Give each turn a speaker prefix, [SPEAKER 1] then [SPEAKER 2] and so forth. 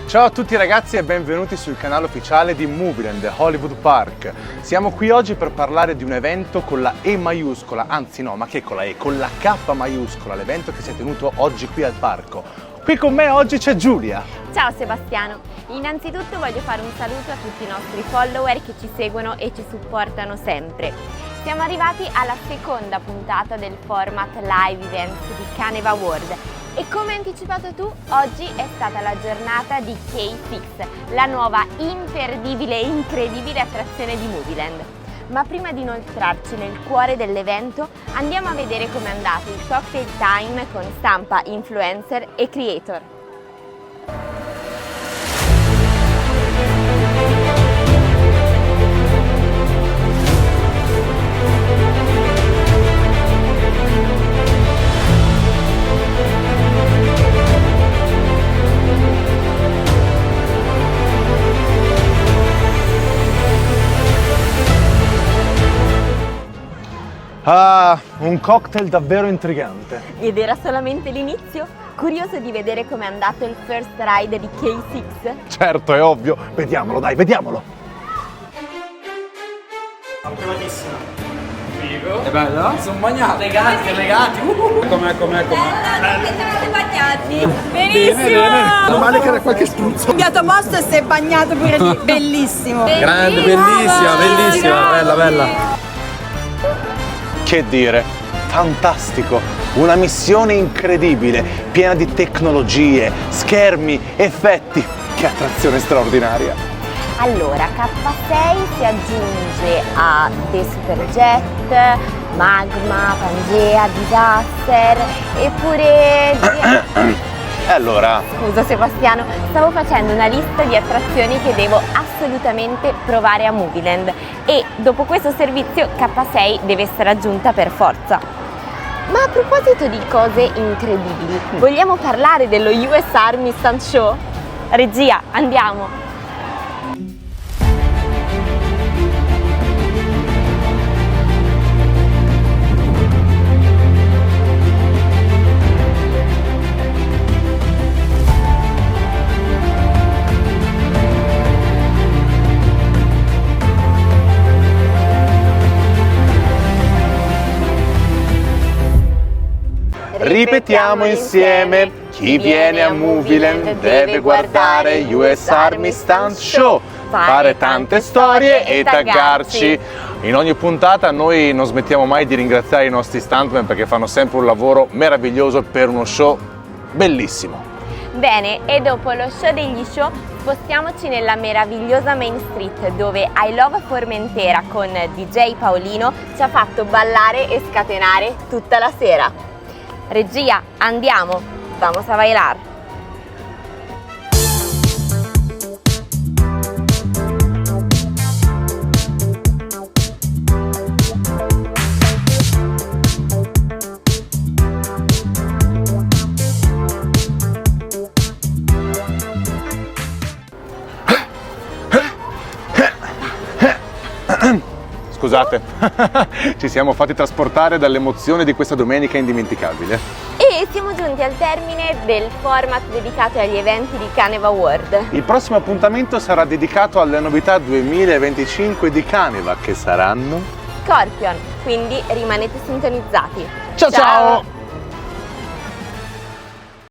[SPEAKER 1] Ciao a tutti ragazzi e benvenuti sul canale ufficiale di Movieland Hollywood Park. Siamo qui oggi per parlare di un evento con la E maiuscola, anzi no, ma che con la E? Con la K maiuscola, l'evento che si è tenuto oggi qui al parco. Qui con me oggi c'è Giulia.
[SPEAKER 2] Ciao Sebastiano, innanzitutto voglio fare un saluto a tutti i nostri follower che ci seguono e ci supportano sempre. Siamo arrivati alla seconda puntata del format Live Events di Caneva World. E come anticipato tu, oggi è stata la giornata di K6, la nuova imperdibile e incredibile attrazione di Movieland. Ma prima di inoltrarci nel cuore dell'evento, andiamo a vedere com'è andato il cocktail time con stampa, influencer e creator.
[SPEAKER 1] Ah, un cocktail davvero intrigante.
[SPEAKER 2] Ed era solamente l'inizio? Curioso di vedere com'è andato il first ride di K6?
[SPEAKER 1] Certo, è ovvio. Vediamolo, dai, vediamolo.
[SPEAKER 3] Privatissima. Figo. È bella? Sono bagnati. Elegati. Com'è?
[SPEAKER 4] Siete bagnati? Benissimo!
[SPEAKER 1] Meno male che era qualche spruzzo.
[SPEAKER 4] Cambiato posto e si è bagnato pure lì. Bellissimo.
[SPEAKER 3] Grande, bellissima, bella.
[SPEAKER 1] Che dire, fantastico, una missione incredibile, piena di tecnologie, schermi, effetti, che attrazione straordinaria.
[SPEAKER 2] Allora, K6 si aggiunge a The Superjet, Magma, Pangea, Disaster eppure...
[SPEAKER 1] E allora?
[SPEAKER 2] Scusa Sebastiano, stavo facendo una lista di attrazioni che devo assolutamente provare a Movieland e dopo questo servizio K6 deve essere aggiunta per forza. Ma a proposito di cose incredibili, vogliamo parlare dello US Army Stunt Show? Regia, andiamo!
[SPEAKER 1] Ripetiamo insieme, chi viene a Movieland deve guardare US Army Stunt Show, fare tante storie e taggarci. In ogni puntata noi non smettiamo mai di ringraziare i nostri stuntman perché fanno sempre un lavoro meraviglioso per uno show bellissimo.
[SPEAKER 2] Bene, e dopo lo show degli show spostiamoci nella meravigliosa Main Street dove I Love Formentera con DJ Paolino ci ha fatto ballare e scatenare tutta la sera. Regia, andiamo, vamos a bailar.
[SPEAKER 1] Scusate, ci siamo fatti trasportare dall'emozione di questa domenica indimenticabile.
[SPEAKER 2] E siamo giunti al termine del format dedicato agli eventi di Caneva World.
[SPEAKER 1] Il prossimo appuntamento sarà dedicato alle novità 2025 di Caneva, che saranno...
[SPEAKER 2] Scorpion, quindi rimanete sintonizzati.
[SPEAKER 1] Ciao ciao!